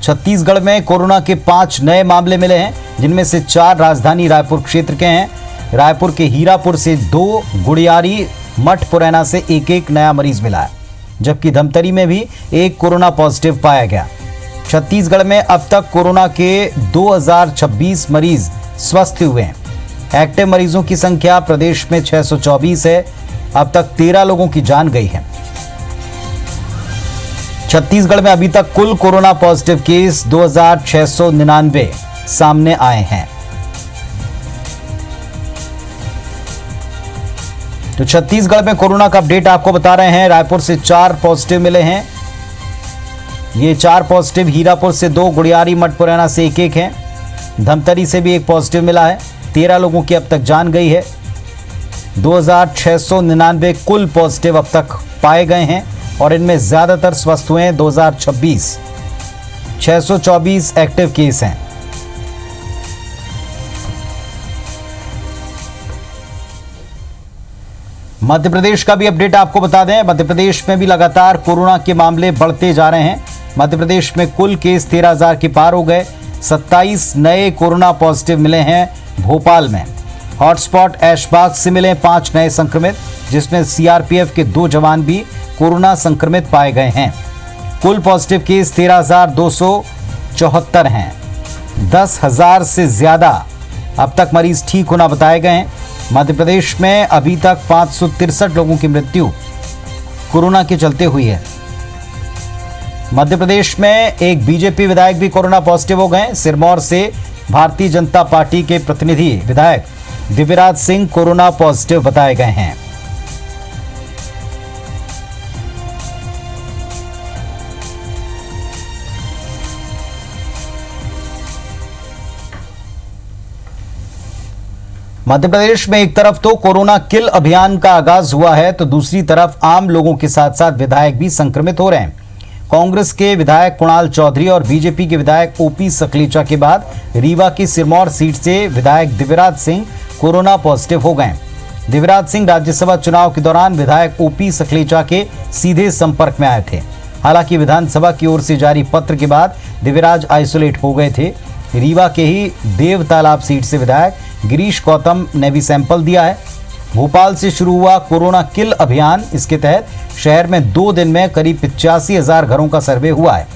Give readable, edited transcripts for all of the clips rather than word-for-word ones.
छत्तीसगढ़ में कोरोना के 5 नए मामले मिले हैं, जिनमें से 4 राजधानी रायपुर क्षेत्र के हैं। रायपुर के हीरापुर से 2, गुड़ियारी मठ पुरैना से एक नया मरीज मिला है, जबकि धमतरी में भी 1 कोरोना पॉजिटिव पाया गया। छत्तीसगढ़ में अब तक कोरोना के 2026 मरीज स्वस्थ हुए हैं। एक्टिव मरीजों की संख्या प्रदेश में 624 है। अब तक 13 लोगों की जान गई है। छत्तीसगढ़ में अभी तक कुल कोरोना पॉजिटिव केस 2699 सामने आए हैं। तो छत्तीसगढ़ में कोरोना का अपडेट आपको बता रहे हैं। रायपुर से 4 पॉजिटिव मिले हैं। ये 4 पॉजिटिव हीरापुर से 2, गुड़ियारी मठ पुरैना से एक हैं। धमतरी से भी 1 पॉजिटिव मिला है। 13 लोगों की अब तक जान गई है। 2699 कुल पॉजिटिव अब तक पाए गए हैं और इनमें ज्यादातर स्वस्थ हुए हैं। 2026 624 एक्टिव केस हैं। मध्य प्रदेश का भी अपडेट आपको बता दें। मध्य प्रदेश में भी लगातार कोरोना के मामले बढ़ते जा रहे हैं। मध्य प्रदेश में कुल केस 13,000 के पार हो गए। 27 नए कोरोना पॉजिटिव मिले हैं भोपाल में। हॉटस्पॉट ऐशबाग से मिले 5 नए संक्रमित, जिसमें सीआरपीएफ के 2 जवान भी कोरोना संक्रमित पाए गए हैं। कुल पॉजिटिव केस 13,274 हैं। 10,000 से ज्यादा अब तक मरीज ठीक होना बताए गए हैं। मध्य प्रदेश में अभी तक 563 लोगों की मृत्यु कोरोना के चलते हुई है। मध्य प्रदेश में एक बीजेपी विधायक भी कोरोना पॉजिटिव हो गए। सिरमौर से भारतीय जनता पार्टी के प्रतिनिधि विधायक दिव्यराज सिंह कोरोना पॉजिटिव बताए गए हैं। मध्य प्रदेश में एक तरफ तो कोरोना किल अभियान का आगाज हुआ है, तो दूसरी तरफ आम लोगों के साथ साथ विधायक भी संक्रमित हो रहे हैं। कांग्रेस के विधायक कुणाल चौधरी और बीजेपी के विधायक ओपी सकलेचा के बाद रीवा की सिरमौर सीट से विधायक दिव्यराज सिंह कोरोना पॉजिटिव हो गए। दिव्यराज सिंह राज्यसभा चुनाव के दौरान विधायक ओपी सकलेचा के सीधे संपर्क में आए थे। हालांकि विधानसभा की ओर से जारी पत्र के बाद दिव्यराज आइसोलेट हो गए थे। रीवा के ही देव तालाब सीट से विधायक गिरीश गौतम ने भी सैंपल दिया है। भोपाल से शुरू हुआ कोरोना किल अभियान, इसके तहत शहर में 2 दिन में करीब 85,000 घरों का सर्वे हुआ है,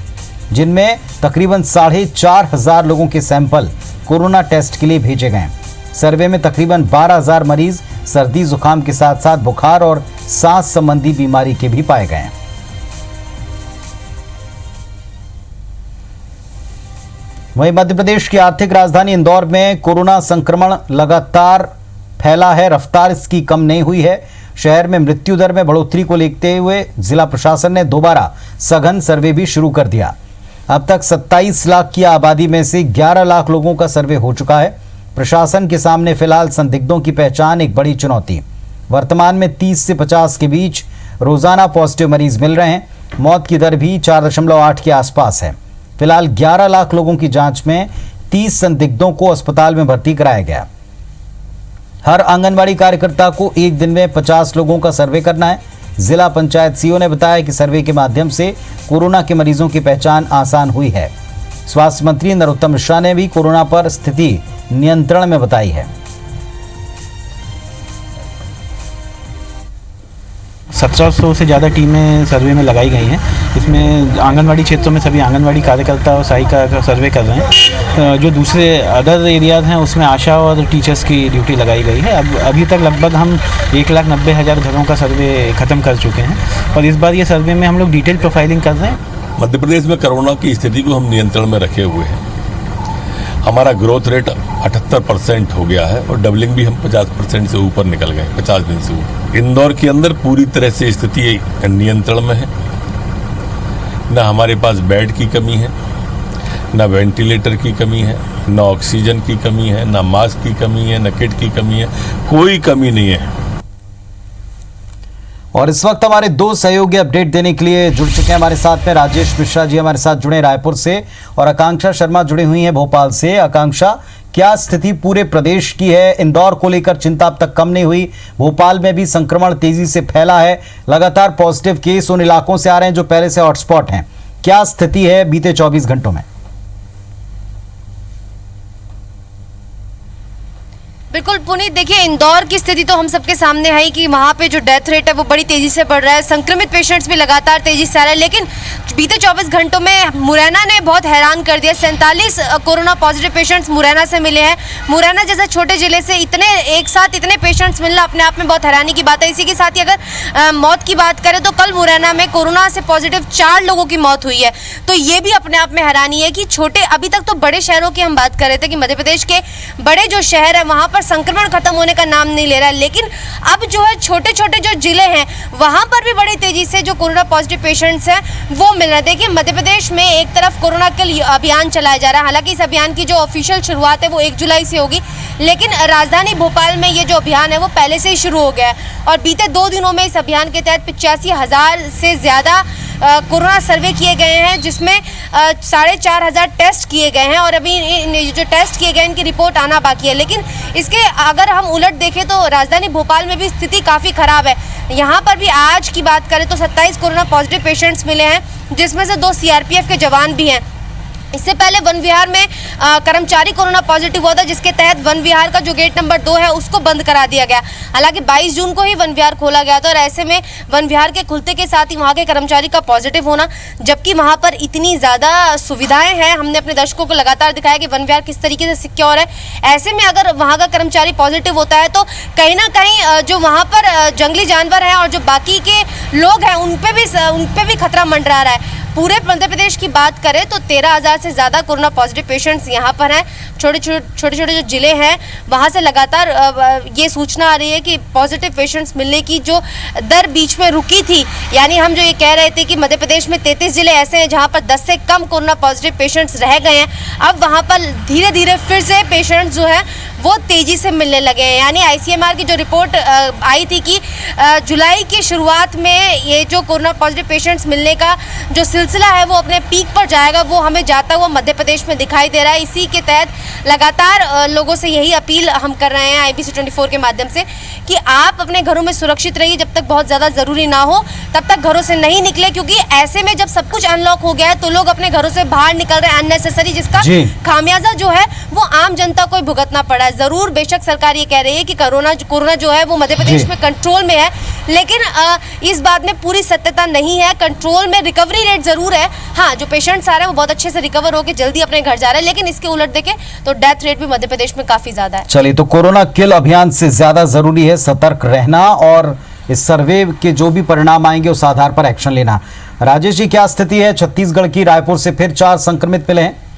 जिनमें तकरीबन 4,500 लोगों के सैंपल कोरोना टेस्ट के लिए भेजे गए। सर्वे में तकरीबन 12,000 मरीज सर्दी जुकाम के साथ साथ बुखार और सांस संबंधी बीमारी के भी पाए गए हैं। वहीं मध्य प्रदेश की आर्थिक राजधानी इंदौर में कोरोना संक्रमण लगातार फैला है। रफ्तार इसकी कम नहीं हुई है। शहर में मृत्यु दर में बढ़ोतरी को देखते हुए जिला प्रशासन ने दोबारा सघन सर्वे भी शुरू कर दिया। अब तक 27 लाख की आबादी में से 11 लाख लोगों का सर्वे हो चुका है। प्रशासन के सामने फिलहाल संदिग्धों की पहचान एक बड़ी चुनौती। वर्तमान में 30 से 50 के बीच रोजाना पॉजिटिव मरीज मिल रहे हैं। मौत की दर भी 4.8 के आसपास है। फिलहाल 11 लाख लोगों की जांच में 30 संदिग्धों को अस्पताल में भर्ती कराया गया। हर आंगनवाड़ी कार्यकर्ता को एक दिन में 50 लोगों का सर्वे करना है। जिला पंचायत सीईओ ने बताया कि सर्वे के माध्यम से कोरोना के मरीजों की पहचान आसान हुई है। स्वास्थ्य मंत्री नरोत्तम मिश्रा ने भी कोरोना पर स्थिति नियंत्रण में बताई है। 1700 से ज़्यादा टीमें सर्वे में लगाई गई हैं। इसमें आंगनवाड़ी क्षेत्रों में सभी आंगनवाड़ी कार्यकर्ता और सहायिका का सर्वे कर रहे हैं। जो दूसरे अदर एरियाज़ हैं उसमें आशा और टीचर्स की ड्यूटी लगाई गई है। अब अभी तक लगभग हम 1,90,000 घरों का सर्वे ख़त्म कर चुके हैं और इस बार ये सर्वे में हम लोग डिटेल प्रोफाइलिंग कर रहे हैं। मध्य प्रदेश में कोरोना की स्थिति को हम नियंत्रण में रखे हुए हैं। हमारा ग्रोथ रेट 78% हो गया है और डबलिंग भी हम 50% से ऊपर निकल गए, 50 दिन से ऊपर। इंदौर के अंदर पूरी तरह से स्थिति नियंत्रण में है। न हमारे पास बेड की कमी है, न वेंटिलेटर की कमी है, न ऑक्सीजन की कमी है, न मास्क की कमी है, न किट की कमी है, कोई कमी नहीं है। और इस वक्त हमारे 2 सहयोगी अपडेट देने के लिए जुड़ चुके हैं हमारे साथ में। राजेश मिश्रा जी हमारे साथ जुड़े रायपुर से और आकांक्षा शर्मा जुड़ी हुई हैं भोपाल से। आकांक्षा, क्या स्थिति पूरे प्रदेश की है? इंदौर को लेकर चिंता अब तक कम नहीं हुई। भोपाल में भी संक्रमण तेजी से फैला है। लगातार पॉजिटिव केस उन इलाकों से आ रहे हैं जो पहले से हॉटस्पॉट हैं। क्या स्थिति है बीते 24 घंटों में? बिल्कुल पुनीत, देखिए इंदौर की स्थिति तो हम सबके सामने है ही कि वहाँ पे जो डेथ रेट है वो बड़ी तेजी से बढ़ रहा है, संक्रमित पेशेंट्स भी लगातार तेजी से आ रहे हैं। लेकिन बीते 24 घंटों में मुरैना ने बहुत हैरान कर दिया। 47 कोरोना पॉजिटिव पेशेंट्स मुरैना से मिले हैं। मुरैना जैसे छोटे जिले से एक साथ इतने पेशेंट्स मिलना अपने आप में बहुत हैरानी की बात है। इसी के साथ ही अगर मौत की बात करें तो कल मुरैना में कोरोना से पॉजिटिव 4 लोगों की मौत हुई है। तो ये भी अपने आप में हैरानी है कि छोटे, अभी तक तो बड़े शहरों की हम बात कर रहे थे कि मध्य प्रदेश के बड़े जो शहर है वहाँ पर संक्रमण खत्म होने का नाम नहीं ले रहा है, लेकिन अब जो है छोटे छोटे जो जिले हैं वहां पर भी बड़ी तेजी से जो कोरोना पॉजिटिव पेशेंट्स हैं वो मिल रहे हैं। देखिए मध्य प्रदेश में एक तरफ कोरोना किल अभियान चलाया जा रहा है। हालांकि इस अभियान की जो ऑफिशियल शुरुआत है वो 1 जुलाई से होगी, लेकिन राजधानी भोपाल में ये जो अभियान है वो पहले से ही शुरू हो गया है और बीते 2 दिनों में इस अभियान के तहत 85,000 से ज्यादा कोरोना सर्वे किए गए हैं, जिसमें 4,500 टेस्ट किए गए हैं और अभी जो टेस्ट किए गए इनकी रिपोर्ट आना बाकी है। लेकिन इसके अगर हम उलट देखें तो राजधानी भोपाल में भी स्थिति काफ़ी खराब है। यहाँ पर भी आज की बात करें तो 27 कोरोना पॉजिटिव पेशेंट्स मिले हैं, जिसमें से 2 सीआरपीएफ के जवान भी हैं। इससे पहले वन विहार में कर्मचारी कोरोना पॉजिटिव हुआ था, जिसके तहत वन विहार का जो गेट नंबर 2 है उसको बंद करा दिया गया। हालांकि 22 जून को ही वन विहार खोला गया था और ऐसे में वन विहार के खुलते के साथ ही वहां के कर्मचारी का पॉजिटिव होना, जबकि वहां पर इतनी ज़्यादा सुविधाएं हैं, हमने अपने दर्शकों को लगातार दिखाया कि वन विहार किस तरीके से सिक्योर है। ऐसे में अगर वहाँ का कर्मचारी पॉजिटिव होता है तो कहीं ना कहीं जो वहाँ पर जंगली जानवर हैं और जो बाकी के लोग हैं उन पे भी खतरा मंडरा रहा है। पूरे मध्य प्रदेश की बात करें तो 13,000 से ज़्यादा कोरोना पॉजिटिव पेशेंट्स यहाँ पर हैं। छोटे छोटे जो जिले हैं वहाँ से लगातार ये सूचना आ रही है कि पॉजिटिव पेशेंट्स मिलने की जो दर बीच में रुकी थी, यानी हम जो ये कह रहे थे कि मध्य प्रदेश में 33 जिले ऐसे हैं जहाँ पर 10 से कम कोरोना पॉजिटिव पेशेंट्स रह गए हैं, अब वहाँ पर धीरे धीरे फिर से पेशेंट्स जो है वो तेज़ी से मिलने लगे हैं। यानी ICMR की जो रिपोर्ट आई थी कि जुलाई की शुरुआत में ये जो कोरोना पॉजिटिव पेशेंट्स मिलने का जो सिलसिला है वो अपने पीक पर जाएगा, वो हमें जाता हुआ मध्य प्रदेश में दिखाई दे रहा है। इसी के तहत लगातार लोगों से यही अपील हम कर रहे हैं IBC 24 के माध्यम से कि आप अपने घरों में सुरक्षित रहिए, जब तक बहुत ज़्यादा ज़रूरी ना हो तब तक घरों से नहीं निकले, क्योंकि ऐसे में जब सब कुछ अनलॉक हो गया है तो लोग अपने घरों से बाहर निकल रहे हैं अननेसेसरी, जिसका खामियाजा जो है वो आम जनता को भुगतना पड़ा है। जरूर बेशक सरकार ये कह रही है कि कोरोना जो है वो मध्य प्रदेश में कंट्रोल में है, लेकिन इस बात में पूरी सत्यता नहीं है। कंट्रोल में रिकवरी रेट जरूर है, हाँ जो पेशेंट्स आ रहे हैं वो बहुत अच्छे से रिकवर होकर जल्दी अपने घर जा रहे हैं, लेकिन इसके उलट देखें तो डेथ रेट भी मध्य प्रदेश में काफी ज्यादा है। चलिए, तो कोरोना किल अभियान से ज्यादा जरूरी है सतर्क रहना और इस सर्वे के जो भी परिणाम आएंगे उस आधार पर एक्शन लेना। राजेश जी, क्या स्थिति है? छत्तीसगढ़ की रायपुर से फिर 4 संक्रमित मिले हैं।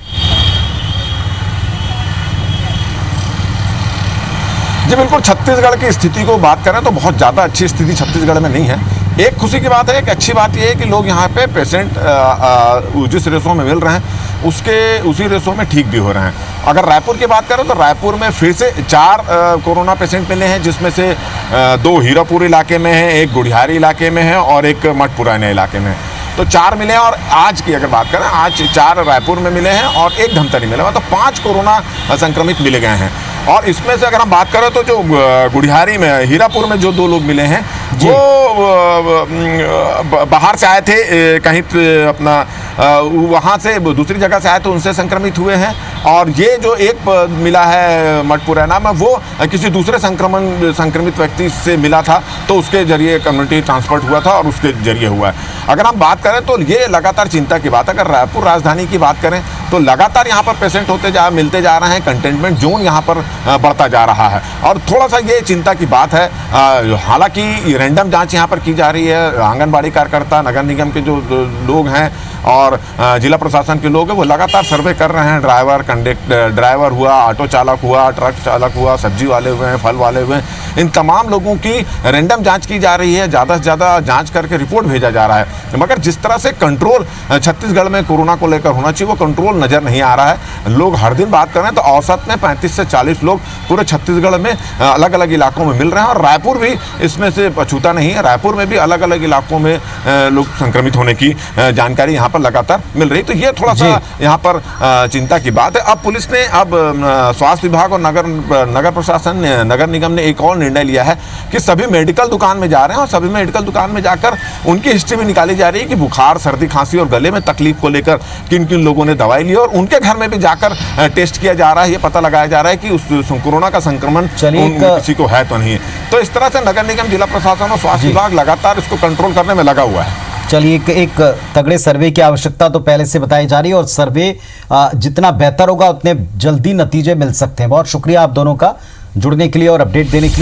जी बिल्कुल, छत्तीसगढ़ की स्थिति को बात करें तो बहुत ज़्यादा अच्छी स्थिति छत्तीसगढ़ में नहीं है। एक खुशी की बात है, एक अच्छी बात यह है कि लोग यहाँ पे पेशेंट जिस रेशो में मिल रहे हैं उसी रेशो में ठीक भी हो रहे हैं। अगर रायपुर की बात करें तो रायपुर में फिर से 4 कोरोना पेशेंट मिले हैं, जिसमें से 2 हीरापुर इलाके में हैं, 1 गुड़ियारी इलाके में है और 1 मठपुराना इलाके में है। तो 4 मिले हैं और आज की अगर बात करें, आज 4 रायपुर में मिले हैं और 1 धमतरी मिला, मतलब 5 कोरोना संक्रमित मिले गए हैं। और इसमें से अगर हम बात करें तो जो गुड़ियारी में, हीरापुर में जो 2 लोग मिले हैं वो बाहर से आए थे, कहीं अपना वहाँ से दूसरी जगह से आए तो उनसे संक्रमित हुए हैं। और ये जो 1 मिला है मठपुराना में वो किसी दूसरे संक्रमित व्यक्ति से मिला था, तो उसके जरिए कम्युनिटी ट्रांसफर हुआ था और उसके जरिए हुआ है। अगर हम बात करें तो ये लगातार चिंता की बात है। अगर रायपुर राजधानी की बात करें तो लगातार यहाँ पर पेशेंट मिलते जा रहे हैं, कंटेनमेंट जोन यहाँ पर बढ़ता जा रहा है और थोड़ा सा ये चिंता की बात है। हालांकि रैंडम जांच यहाँ पर की जा रही है, आंगनबाड़ी कार्यकर्ता, नगर निगम के जो लोग हैं और जिला प्रशासन के लोग हैं वो लगातार सर्वे कर रहे हैं। ड्राइवर हुआ, ऑटो चालक हुआ, ट्रक चालक हुआ, सब्जी वाले हुए हैं, फल वाले हुए हैं, इन तमाम लोगों की रैंडम जांच की जा रही है। ज़्यादा से ज़्यादा जांच करके रिपोर्ट भेजा जा रहा है, मगर जिस तरह से कंट्रोल छत्तीसगढ़ में कोरोना को लेकर होना चाहिए वो कंट्रोल नज़र नहीं आ रहा है। लोग हर दिन बात करें तो औसत में 35 से 40 लोग पूरे छत्तीसगढ़ में अलग अलग इलाकों में मिल रहे हैं और रायपुर भी इसमें से अछूता नहीं है। रायपुर में भी अलग अलग इलाकों में लोग संक्रमित होने की जानकारी यहाँ पर लगातार मिल रही। तो ये थोड़ा सा यहाँ पर चिंता की बात है। अब पुलिस ने, अब स्वास्थ्य विभाग और नगर प्रशासन, नगर निगम ने एक और निर्णय लिया है कि सभी मेडिकल दुकान में जा रहे हैं और सभी मेडिकल दुकान में जाकर उनकी हिस्ट्री भी निकाली जा रही है कि बुखार, सर्दी, खांसी और गले में तकलीफ को लेकर किन किन लोगों ने दवाई ली, और उनके घर में भी जाकर टेस्ट किया जा रहा है। ये पता लगाया जा रहा है कि उस कोरोना का संक्रमण किसी को है तो नहीं। तो इस तरह से नगर निगम, जिला प्रशासन और स्वास्थ्य विभाग लगातार इसको कंट्रोल करने में लगा हुआ है। चलिए, एक तगड़े सर्वे की आवश्यकता तो पहले से बताई जा रही है और सर्वे जितना बेहतर होगा उतने जल्दी नतीजे मिल सकते हैं। बहुत शुक्रिया आप दोनों का जुड़ने के लिए और अपडेट देने के लिए।